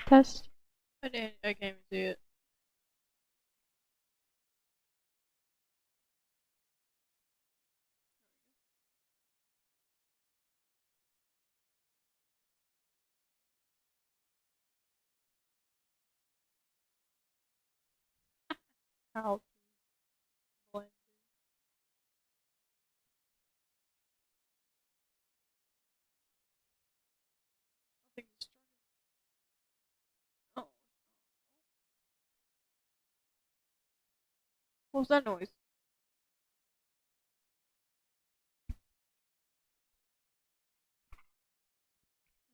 Test. I didn't. I can't even see it. How to blend. I think it's started. Oh, what was that noise? Is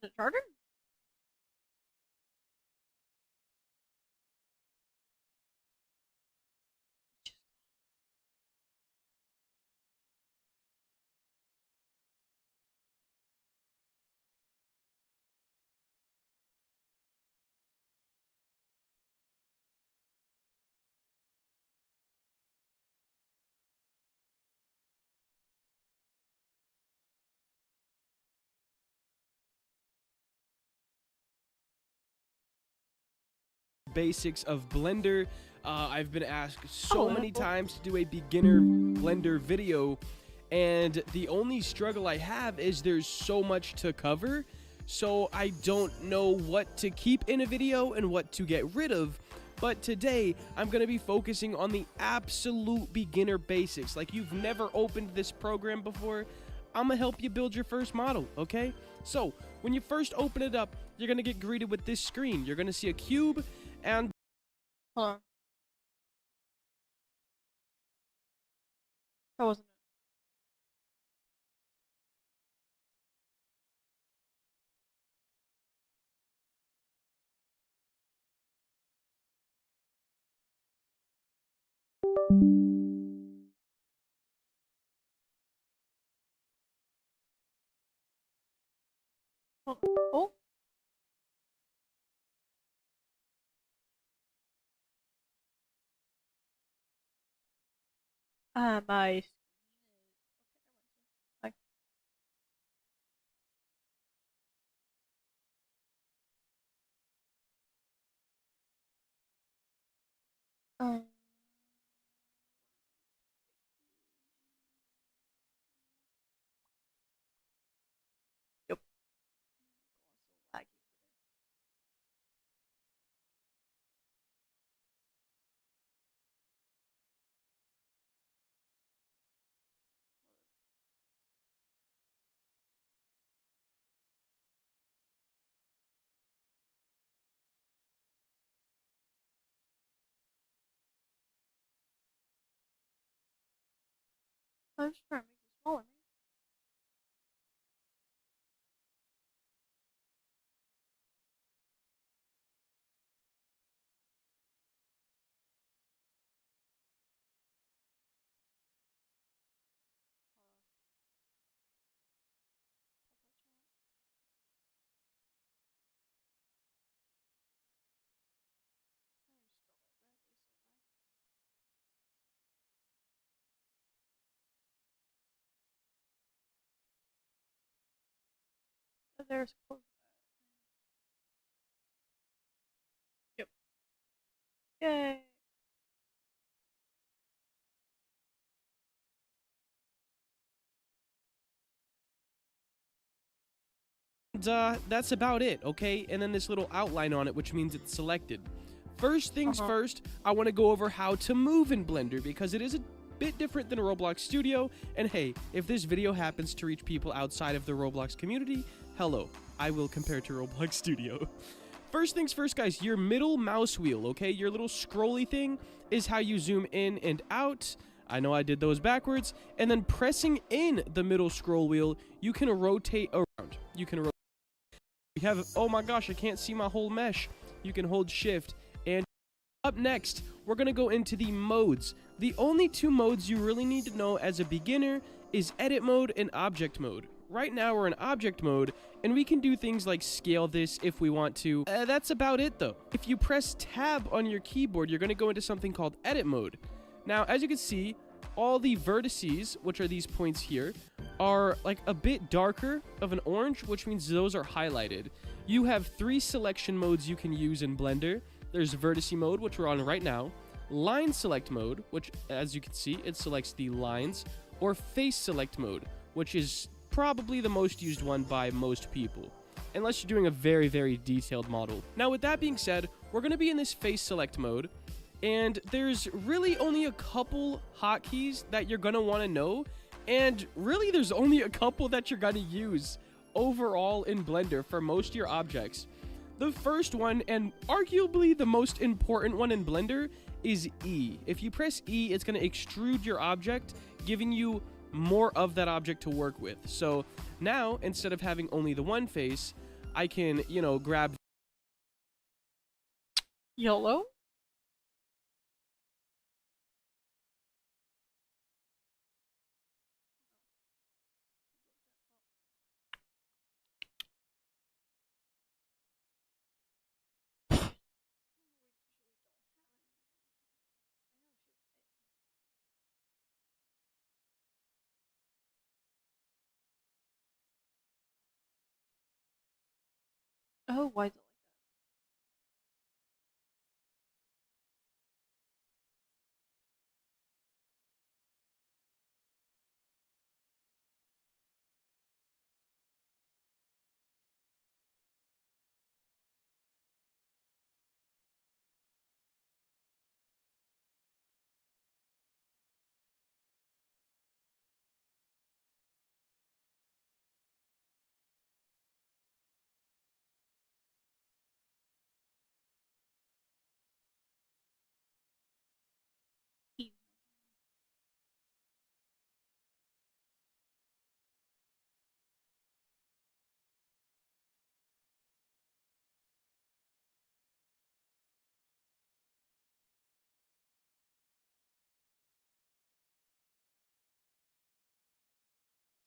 it charging? Basics of Blender. I've been asked so many times to do a beginner Blender video, and the only struggle I have is there's so much to cover, so I don't know what to keep in a video and what to get rid of. But today, I'm going to be focusing on the absolute beginner basics. Like, you've never opened this program before, I'm going to help you build your first model, okay? So, when you first open it up, you're going to get greeted with this screen. You're going to see a cube, and Hold on. That wasn't it. Oh. My screen is okay. Never mind. Yep. Laggy. I'm just trying to make this smaller, man. There's close. Yep. Yay. That's about it, okay? And then this little outline on it, which means it's selected. First things first, I want to go over how to move in Blender, because it is a bit different than Roblox Studio. And hey, if this video happens to reach people outside of the Roblox community, hello, I will compare to Roblox Studio. First things first, guys, your middle mouse wheel, okay? Your little scrolly thing is how you zoom in and out. I know I did those backwards. And then pressing in the middle scroll wheel, you can rotate around. You can rotate. We have, oh my gosh, I can't see my whole mesh. You can hold shift. And up next, we're going to go into the modes. The only two modes you really need to know as a beginner is edit mode and object mode. Right now we're in object mode, and we can do things like scale this if we want to. That's about it though. If you press tab on your keyboard, you're going to go into something called edit mode. Now, as you can see, all the vertices, which are these points here, are like a bit darker of an orange, which means those are highlighted. you have 3 selection modes you can use in Blender. There's vertice mode, which we're on right now, line select mode, which as you can see, it selects the lines, or face select mode, which is probably the most used one by most people, unless you're doing a very, very detailed model. Now, with that being said, we're going to be in this face select mode, and there's really only a couple hotkeys that you're going to want to know, and really there's only a couple that you're going to use overall in Blender for most of your objects. The first one, and arguably the most important one in Blender, is E. If you press E, it's going to extrude your object, giving you more of that object to work with. So now, instead of having only the one face, I can, grab YOLO? Oh, why is it like that?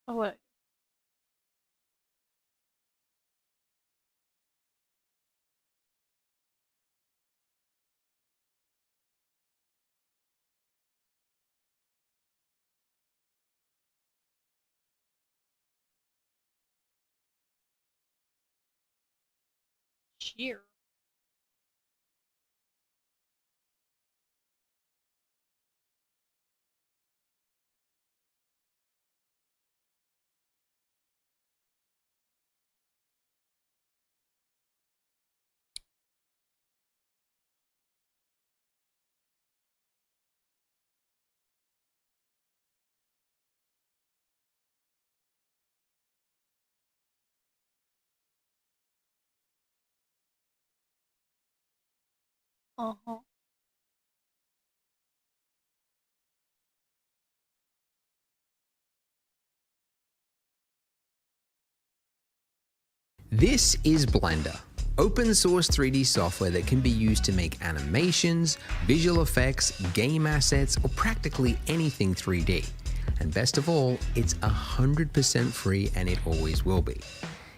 Oh, what? Sheer. Uh-huh. This is Blender, open source 3D software that can be used to make animations, visual effects, game assets, or practically anything 3D. And best of all, it's 100% free and it always will be.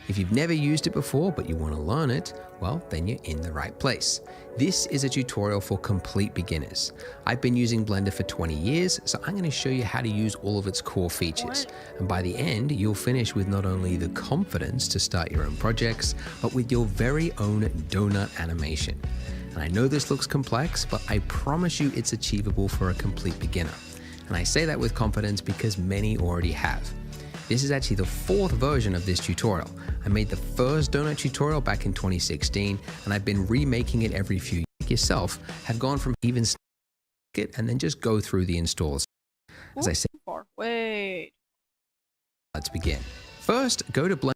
If you've never used it before but you want to learn it, well, then you're in the right place. This is a tutorial for complete beginners. I've been using Blender for 20 years, so I'm going to show you how to use all of its core features. And by the end, you'll finish with not only the confidence to start your own projects, but with your very own donut animation. And I know this looks complex, but I promise you it's achievable for a complete beginner. And I say that with confidence because many already have. This is actually the 4th version of this tutorial. I made the first donut tutorial back in 2016, and I've been remaking it every few years. Like yourself, have gone from even it and then just go through the installs. As I said, Wait. let's begin. First, go to Blender.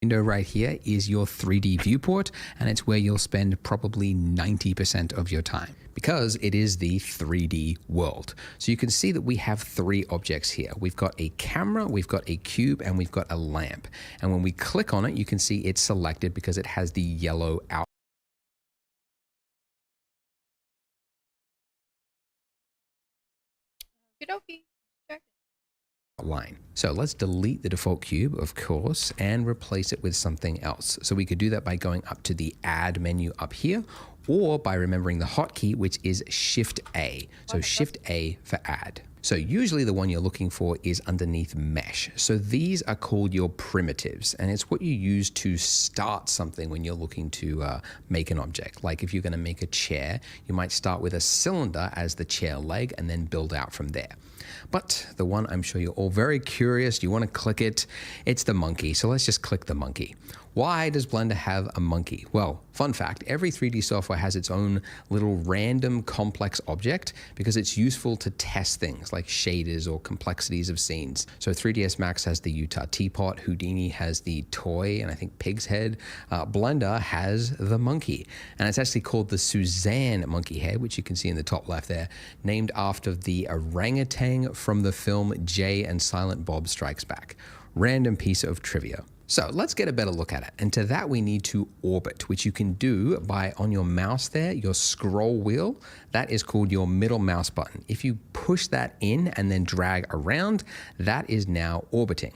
Window right here is your 3D viewport, and it's where you'll spend probably 90% of your time because it is the 3D world. So you can see that we have 3 objects here. We've got a camera, we've got a cube, and we've got a lamp. And when we click on it, you can see it's selected because it has the yellow out. Okie dokie. Line. So let's delete the default cube, of course, and replace it with something else. So we could do that by going up to the add menu up here, or by remembering the hotkey, which is Shift A. So Shift A for add. So usually the one you're looking for is underneath mesh. So these are called your primitives, and it's what you use to start something when you're looking to make an object. Like if you're going to make a chair, you might start with a cylinder as the chair leg and then build out from there. But the one I'm sure you're all very curious, you want to click it, it's the monkey. So let's just click the monkey. Why does Blender have a monkey? Well, fun fact, every 3D software has its own little random complex object because it's useful to test things like shaders or complexities of scenes. So 3ds Max has the Utah teapot, Houdini has the toy, and I think pig's head. Blender has the monkey, and it's actually called the Suzanne monkey head, which you can see in the top left there, named after the orangutan from the film Jay and Silent Bob Strikes Back. Random piece of trivia. So let's get a better look at it. And to that we need to orbit, which you can do by on your mouse there, your scroll wheel, that is called your middle mouse button. If you push that in and then drag around, that is now orbiting.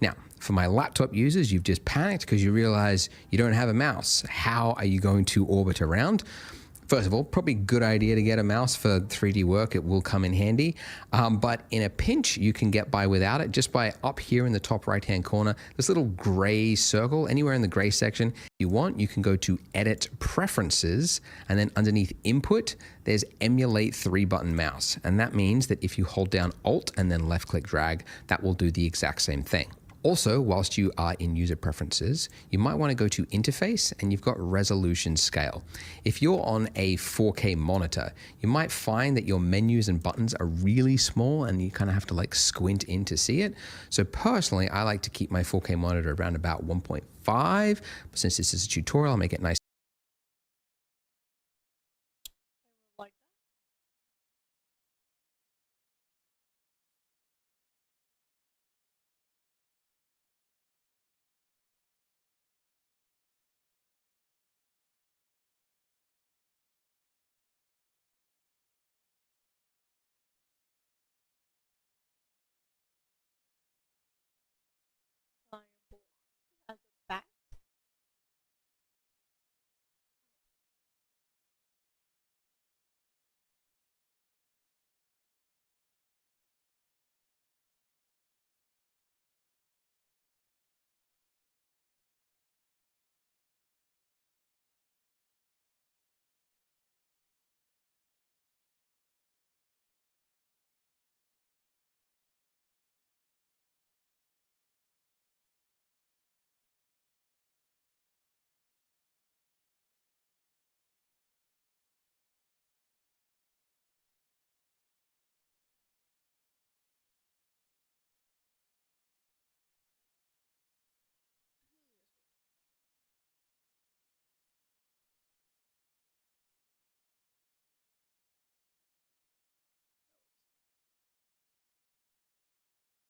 Now, for my laptop users, you've just panicked because you realize you don't have a mouse. How are you going to orbit around? First of all, probably a good idea to get a mouse for 3D work. It will come in handy. But in a pinch, you can get by without it just by up here in the top right-hand corner, this little gray circle, anywhere in the gray section you want, you can go to Edit Preferences, and then underneath Input, there's Emulate 3-button mouse. And that means that if you hold down Alt and then left-click drag, that will do the exact same thing. Also, whilst you are in user preferences, you might want to go to interface and you've got resolution scale. If you're on a 4K monitor, you might find that your menus and buttons are really small and you kind of have to like squint in to see it. So personally, I like to keep my 4K monitor around about 1.5. But since this is a tutorial, I'll make it nice. Like that. I am blind as a bat.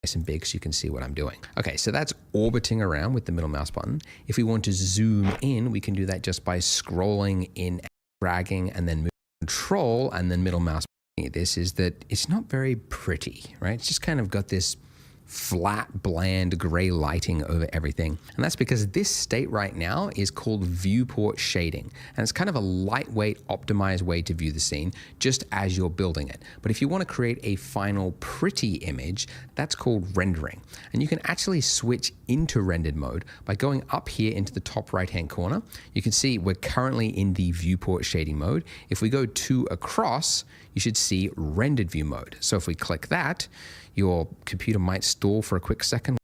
Nice and big so you can see what I'm doing. Okay, so that's orbiting around with the middle mouse button. If we want to zoom in, we can do that just by scrolling in, dragging, and then Control and then middle mouse. This is that it's not very pretty, right? It's just kind of got this flat, bland, gray lighting over everything. And that's because this state right now is called viewport shading. And it's kind of a lightweight, optimized way to view the scene just as you're building it. But if you want to create a final pretty image, that's called rendering. And you can actually switch into rendered mode by going up here into the top right-hand corner. You can see we're currently in the viewport shading mode. If we go 2 across, you should see rendered view mode. So if we click that, your computer might stall for a quick second.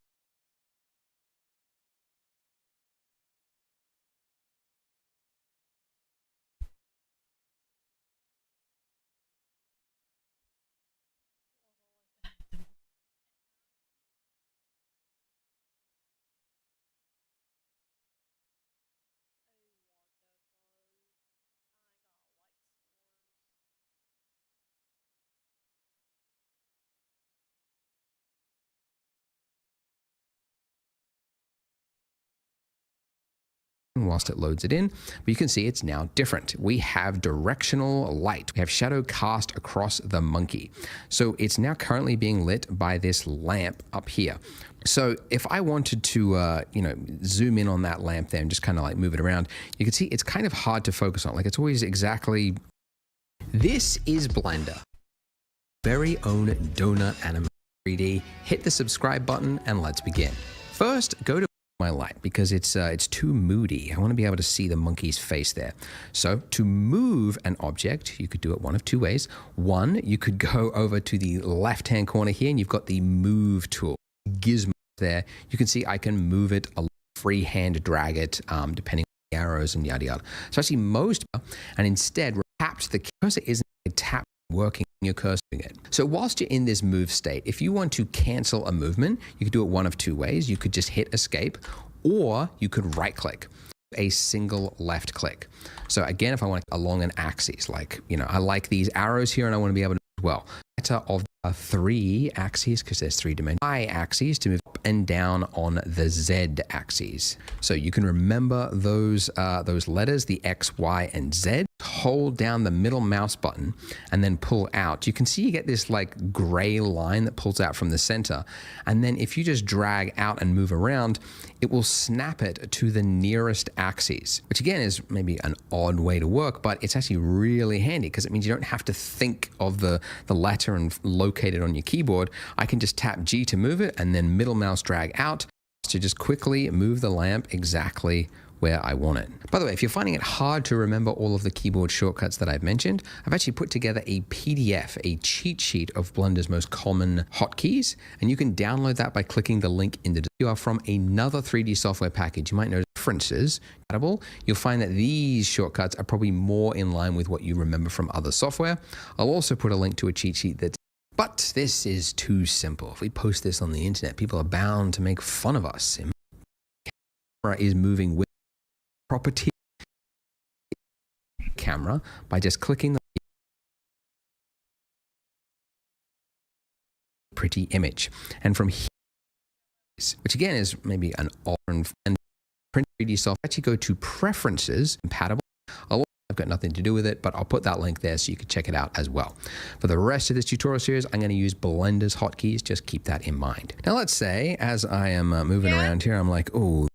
Whilst it loads it in, but you can see it's now different. We have directional light. We have shadow cast across the monkey. So it's now currently being lit by this lamp up here. So if I wanted to, zoom in on that lamp there and just kind of like move it around, you can see it's kind of hard to focus on. Like it's always exactly. This is Blender. very own Donut Animation 3D. Hit the subscribe button and let's begin. First, go to my light because it's too moody. I want to be able to see the monkey's face there. So to move an object, you could do it one of two ways. One, you could go over to the left-hand corner here and you've got the move tool, gizmo there. You can see I can move it, freehand drag it, depending on the arrows and yada yada. So actually most, and instead tap the cursor isn't a tap working your cursor it. So whilst you're in this move state, if you want to cancel a movement, you could do it one of two ways. You could just hit escape, or you could right click, a single left click. So again, if I want along an axis, like, I like these arrows here and I want to be able to move well. Better of 3 axes, because there's 3 dimensions. Y axes to move up and down on the Z axes. So you can remember those letters, the X, Y, and Z. Hold down the middle mouse button and then pull out. You can see you get this like gray line that pulls out from the center. And then if you just drag out and move around, it will snap it to the nearest axes, which again is maybe an odd way to work, but it's actually really handy because it means you don't have to think of the letter and locate it on your keyboard. I can just tap G to move it and then middle mouse drag out to just quickly move the lamp exactly where I want it. By the way, if you're finding it hard to remember all of the keyboard shortcuts that I've mentioned, I've actually put together a PDF, a cheat sheet of Blender's most common hotkeys, and you can download that by clicking the link in the description. You are from another 3D software package. You might notice differences. You'll find that these shortcuts are probably more in line with what you remember from other software. I'll also put a link to a cheat sheet that's but this is too simple. If we post this on the internet, people are bound to make fun of us. The camera is moving with property camera by just clicking the pretty image. And from here, which again is maybe an odd and print 3D software, actually go to preferences, compatible. I've got nothing to do with it, but I'll put that link there so you can check it out as well. For the rest of this tutorial series, I'm going to use Blender's hotkeys. Just keep that in mind. Now let's say as I am moving around here, I'm like, oh,